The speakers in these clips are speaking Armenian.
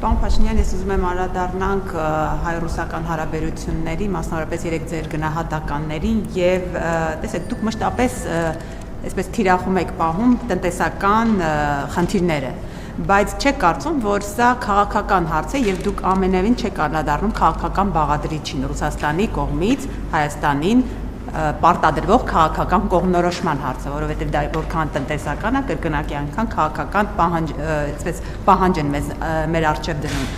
Պարոն Փաշինյան, ես ուզում եմ անդրադառնանք հայ-ռուսական հարաբերությունների, մասնավորապես երեք ձեր գնահատականներին եւ տեսեք, դուք մշտապես այսպես թիրախում եք պահում տնտեսական խնդիրները, բայց չեք կարծում, որ սա քաղաքական հարց է եւ դուք ամենևին չեք անդրադառնում քաղաքական բաղադրիչին Ռուսաստանի կողմից Հայաստանին պարտադրվող քաղաքական կողմնորոշման հարցը, որովհետև դա որքան տնտեսական է, կրկնակի անգամ քաղաքական պահանջ են մեր առջև դնում։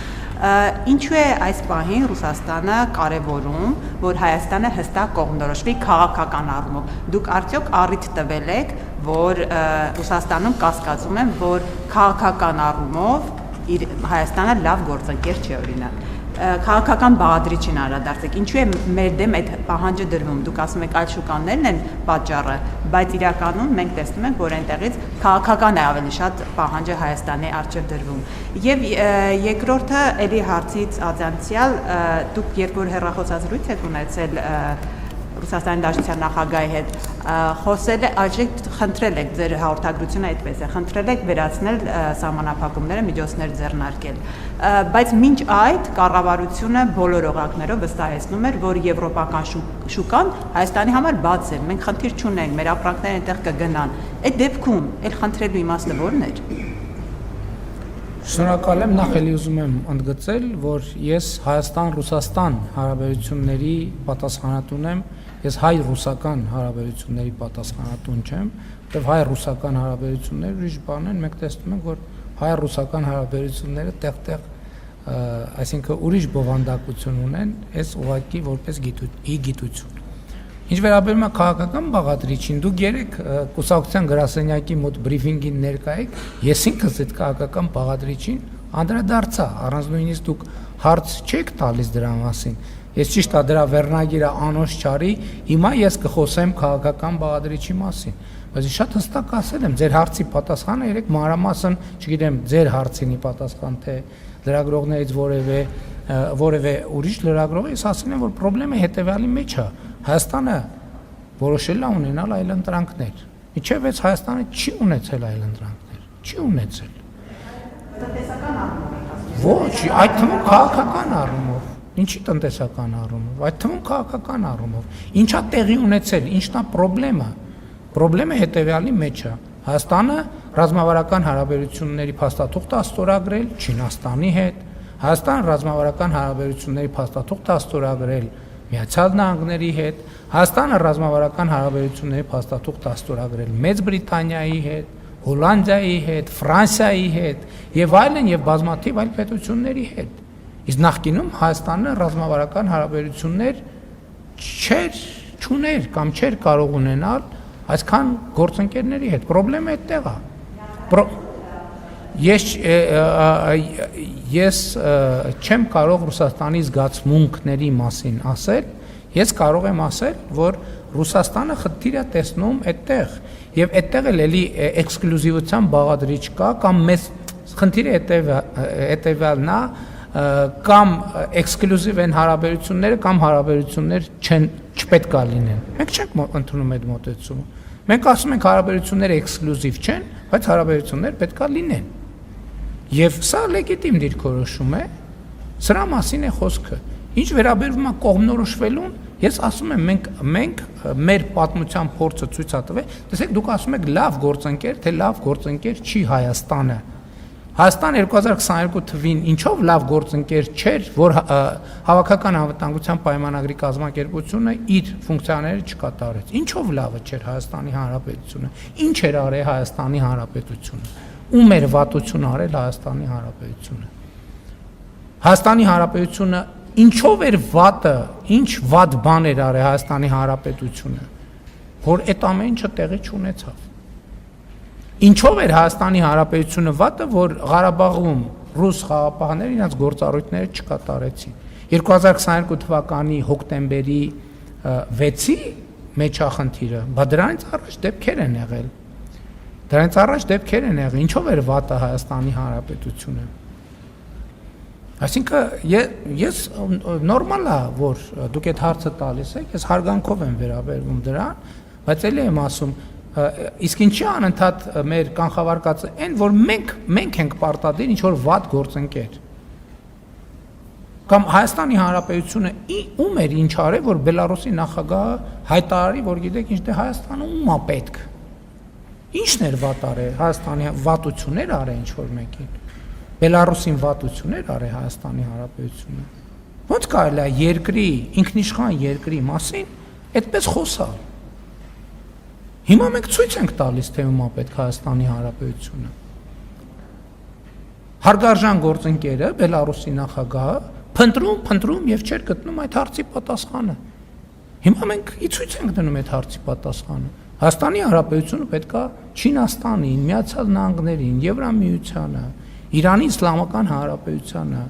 Ինչու է այս պահին Ռուսաստանը կարևորում, որ Հայաստանը հստակ կողմնորոշվի քաղաքական առումով։ Դուք արդյոք առիթ տվել եք, որ Ռուսաստանում կասկածում են, որ քաղաքական առումով Հայաստանը լավ գործընկեր չէ, օրինակ։ Քաղաքական բաղադրիչին անդրադարձեք, ինչու է մեր դեմ այդ պահանջը դրվում, դուք ասում եք այլ շուկաներն են պատճառը, բայց իրականում մենք տեսնում ենք, որ այնտեղից քաղաքական է ավելի շատ պահանջը Հայաստանի առջև դրվում։ Եվ երկրորդը էլի հարցից արձանցյալ, դուք երբ որ հեռախոսազրույց եք ունեցել Ռուսաստանի Դաշնության նախագահի հետ, խոսել եք, խնդրել եք, ձեր հաղորդագրությունը այդպես է, խնդրել եք վերացնել սահմանափակումները, միջոցներ ձեռնարկել, բայց մինչ այդ կառավարությունը բոլոր օղակներով վստահեցնում էր, որ եվրոպական շուկան Հայաստանի համար բաց է, մենք խնդիր չունենք, մեր ապրանքները այնտեղ կգնան, այդ դեպքում էլ խնդրելու իմաստը որն էր։ Շնորհակալ եմ, նախ էլի ուզում եմ ընդգծել, որ ես Հայաստան-Ռուսաստան հարաբերությունների պատասխանատուն եմ, ես հայ-ռուսական հարաբերությունների պատասխանատուն չեմ, եւ հայ-ռուսական հարաբերությունները ուրիշ բան են, մենք տեսնում ենք, որ հայ-ռուսական հարաբերությունները տեղ-տեղ, այսինքն ուրիշ բովանդակություն ունեն, այս ուղղակի որպես գիտություն։ Ինչ վերաբերում է քաղաքական բաղադրիչին, դուք երեք կուսակցության գրասենյակի մոտ բրիֆինգին ներկա եք, ես ինքս այդ քաղաքական բաղադրիչին անդրադարձա, առանց նույնիսկ դուք հարց չեք տալիս դրա մասին։ Ես ճիշտ է դրա վերնագիրը անոնց չարի, հիմա ես կխոսեմ քաղաքական բաղադրիչի մասին։ Բայց շատ հստակ ասել եմ, ձեր հարցի պատասխանը երեք մանրամասն, չգիտեմ, ձեր հարցինի պատասխան թե լրագրողներից որևէ ուրիշ լրագրողը, ես ասել եմ, որ խնդրեմը հետեւյալի մեջ է։ Հայաստանը որոշել է ունենալ այլընտրանքներ։ Իչև այս Հայաստանը չի ունեցել այլընտրանքներ, չի ունեցել։ Տնտեսական առումով։ Ոչ, այդ թվում քաղաքական առումով։ Ինչի տնտեսական առումով, այդ թվում քաղաքական առումով։ Ինչա տեղի ունեցել, ինչն է խնդրեմը։ Խնդրեմը հետեւյալի մեջ է։ Հայաստանը ռազմավարական հարաբերությունների փաստաթուղթ է ստորագրել Չինաստանի հետ։ Հայաստանը ռազմավարական հարաբերությունների փաստաթուղթ է ստորագրել Միացյալ Նահանգների հետ, Հայաստանը ռազմավարական հարաբերությունների փաստաթուղթ է ստորագրել Մեծ Բրիտանիայի հետ, Հոլանդիայի հետ, Ֆրանսիայի հետ եւ այլն եւ բազմաթիվ այլ պետությունների հետ։ Իսկ նախկինում Հայաստանը ռազմավարական հարաբերություններ չուներ կամ չէր կարող ունենալ այսքան գործընկերների հետ։ Խնդրեմը այդտեղ է։ Ես չեմ կարող Ռուսաստանի զգացմունքների մասին ասել, ես կարող եմ ասել, որ Ռուսաստանը խնդիր է տեսնում այդտեղ, եւ այդտեղ էլի էքսկլյուզիվության բաղադրիչ կա, կամ մեծ խնդիրը հետեւյալն է, կամ էքսկլյուզիվ են հարաբերությունները, կամ հարաբերություններ չպետք է լինեն։ Մենք չենք ընդունում այդ մոտեցումը։ Մենք ասում ենք հարաբերությունները էքսկլյուզիվ չեն, բայց հարաբերություններ պետք է լինեն։ Եվ սա լեգիտիմ դիրքորոշում է, սրա մասին է խոսքը։ Ինչ վերաբերում է կողմնորոշվելուն, ես ասում եմ, մենք մեր պատմության փորձը ցույց է տվել, տեսեք, դուք ասում եք լավ գործընկեր, թե լավ գործընկեր չի Հայաստանը։ Հայաստան 2022 թվին ինչով լավ գործընկեր չէր, որ հավաքական անվտանգության պայմանագրի կազմակերպությունը իր ֆունկցիաները չկատարեց։ Ինչով լավը չէր Հայաստանի Հանրապետությունը։ Ինչ էր արել Հայաստանի Հանրապետությունը։ Ում էր վատություն արել Հայաստանի Հանրապետությունը։ Հայաստանի Հանրապետությունը ինչով էր վատը, ինչ վատ բան էր արել Հայաստանի Հանրապետությունը, որ այդ ամեն ինչը տեղի չունեցավ։ Ինչով էր Հայաստանի Հանրապետությունը վատը, որ Ղարաբաղում ռուս խաղապահները իրենց գործառույթները չկատարեցին։ 2022 թվականի հոկտեմբերի 6-ի մեջ է խնդիրը, բայց դրանից առաջ դեպքեր են եղել։ Ինչով էր վատը Հայաստանի Հանրապետությունը։ Այսինքն ես նորմալ է, որ դուք այդ հարցը տալիս եք, ես հարգանքով եմ վերաբերվում դրան, բայց էլի եմ ասում, իսկ ինչի անընդհատ մեր կանխավարկածը այն, որ մենք ենք պարտադիր ինչ որ վատ գործընկեր։ Կամ Հայաստանի Հանրապետությունը ում էր ինչ արել, որ Բելարուսի նախագահը հայտարարի, որ գիտեք ինչ, դե Հայաստանը ում է պետք։ Ինչն էր վատ արել Հայաստանի վատություններ արել ինչ որ մեկին։ Բելարուսին վատություններ արել Հայաստանի Հանրապետությունը։ Ոնց կարելի է երկրի, ինքնիշխան երկրի մասին այդպես խոսալ։ Հիմա մենք ցույց ենք տալիս, թե ում է պետք Հայաստանի Հանրապետությունը։ Հարգարժան գործընկերը Բելարուսի նախագահը փնտրում եւ չէր գտնում այդ հարցի պատասխանը։ Հիմա մենք ցույց ենք դնում այդ հարցի պատասխանը։ Հայաստանի Հանրապետությունը պետքա Չինաստանին, Միացյալ Նահանգներին, Եվրամիությանը, Իրանի Իսլամական Հանրապետությանը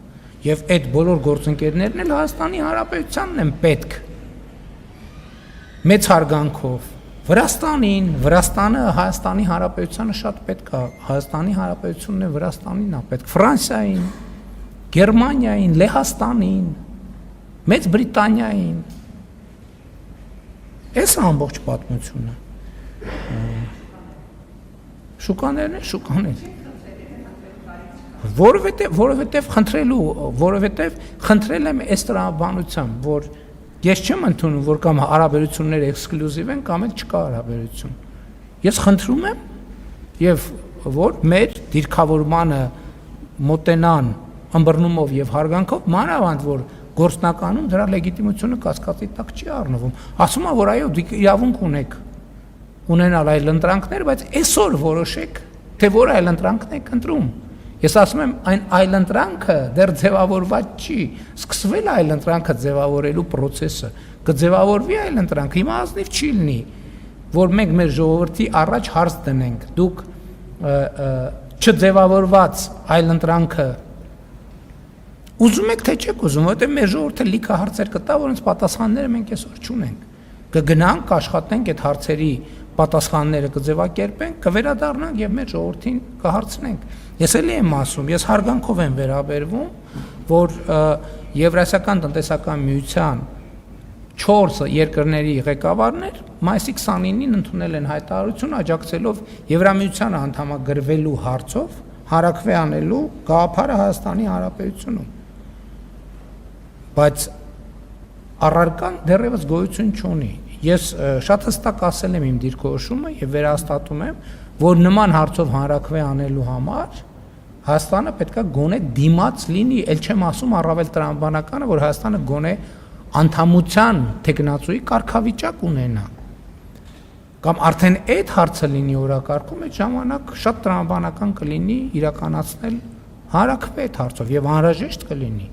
եւ այդ բոլոր գործընկերներն էլ Հայաստանի Հանրապետությանն են պետք։ Մեծ հարգանքով Վրաստանը Հայաստանի Հանրապետությանը շատ պետք է, Հայաստանի Հանրապետությունն է Վրաստանին է պետք, Ֆրանսիային, Գերմանիային, Լեհաստանին, Մեծ Բրիտանիային։ Այս է ամբողջ պատմությունը։ Շուկաներ։ Որովհետև խնդրել եմ այս տրամաբանությամբ, որ ես չեմ ընդունում, որ կամ հարաբերությունները էքսկլյուզիվ են, կամ էլ չկա հարաբերություն։ Ես խնդրում եմ եւ որ մեր դիրքավորմանը մոտենան ըմբռնումով եւ հարգանքով, մանավանդ որ գործնականում դրա լեգիտիմությունը կասկածի տակ չի առնվում։ Ասում եմ, որ այո, դուք իրավունք ունեք ունենալ այլ ընտրանքներ, բայց այսօր որոշեք, թե որ այլ ընտրանքն եք ընտրում։ Ես ասում եմ, այն այլ ընտրանքը դեռ ձևավորված չի, սկսվել այլ ընտրանքը ձևավորելու process-ը, կձևավորվի այլ ընտրանք, հիմա ազնիվ չի լինի, որ մենք մեր ժողովրդի առաջ հարց դնենք, դուք չձևավորված այլ ընտրանքը ուզում եք թե չեք ուզում, որտեղ մեր ժողովուրդը լիքը հարցեր կտա, որոնց պատասխանները մենք այսօր չունենք։ Կգնանք, կաշխատենք այդ հարցերի պատասխանները կձևակերպենք, կվերադառնանք եւ մեր ժողովրդին կհարցնենք։ Ես էլի եմ ասում, ես հարգանքով եմ վերաբերվում, որ Եվրասիական տնտեսական միության 4 երկրների ղեկավարներ մայիսի 29-ին ընդունել են հայտարարություն աջակցելով Եվրամիությանը անդամագրվելու հարցով հարակվե անելու գաղափարը Հայաստանի Հանրապետությունում։ Բայց առարկան դեռևս գոյություն չունի։ Ես շատ հստակ ասել եմ իմ դիրքորոշումը եւ վերահաստատում եմ, որ նման հարցով հանրակրվե անելու համար Հայաստանը պետքա գոնե դիմաց լինի, ել չեմ ասում առավել տրամաբանականը, որ Հայաստանը գոնե անդամության տեխնացուի կարգավիճակ ունենա։ Կամ արդեն այդ հարցը լինի օրակարգում, այդ ժամանակ շատ տրամաբանական կլինի իրականացնել հանրակրվե այդ հարցով եւ անհրաժեշտ կլինի։